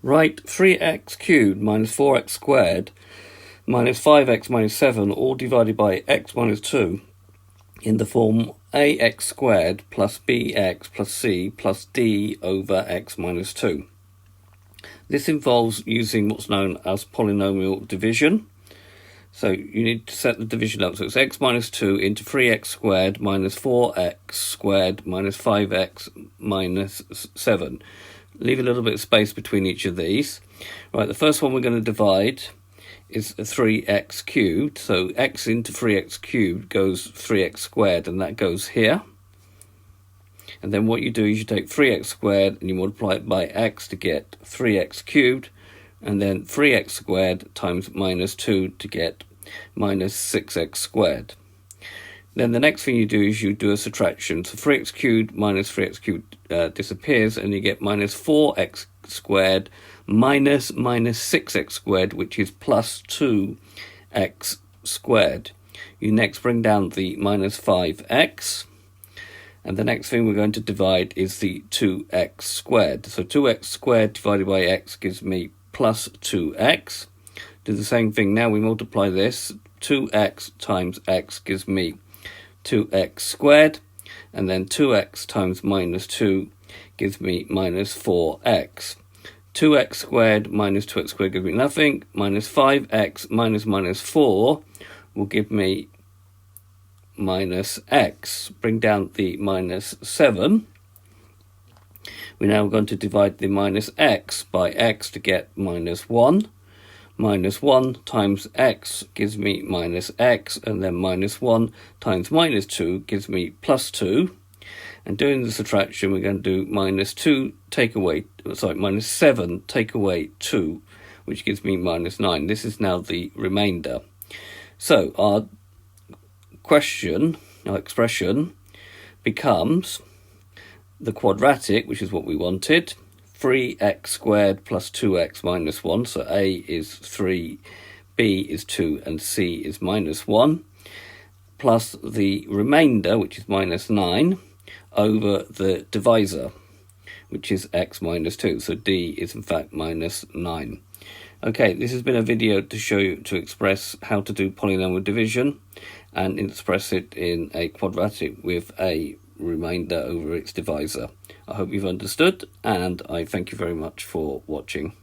Write 3x cubed minus 4x squared minus 5x minus 7 all divided by x minus 2 in the form ax squared plus bx plus c plus d over x minus 2. This involves using what's known as polynomial division. So you need to set the division up. So it's x minus 2 into 3x squared minus 4x squared minus 5x minus 7. Leave a little bit of space between each of these. Right, the first one we're going to divide is 3x cubed. So x into 3x cubed goes 3x squared, and that goes here. And then what you do is you take 3x squared and you multiply it by x to get 3x cubed, and then 3x squared times minus 2 to get minus 6x squared. Then the next thing you do is you do a subtraction. So 3x cubed minus 3x cubed disappears, and you get minus 4x squared minus 6x squared, which is plus 2x squared. You next bring down the minus 5x. And the next thing we're going to divide is the 2x squared. So 2x squared divided by x gives me plus 2x. Do the same thing now. We multiply this. 2x times x gives me 2x squared. And then 2x times minus 2 gives me minus 4x. 2x squared minus 2x squared gives me nothing. Minus 5x minus minus 4 will give me minus x. Bring down the minus 7. We're now going to divide the minus x by x to get minus 1. Minus 1 times x gives me minus x, and then minus 1 times minus 2 gives me plus 2. And doing the subtraction, we're going to do minus 7 take away 2, which gives me minus 9. This is now the remainder. So our expression becomes the quadratic, which is what we wanted, 3x squared plus 2x minus 1. So a is 3, b is 2, and c is minus 1, plus the remainder, which is minus 9, over the divisor, which is x minus 2. So d is in fact minus 9. Okay, this has been a video to show you to express how to do polynomial division and express it in a quadratic with a remainder over its divisor. I hope you've understood, and I thank you very much for watching.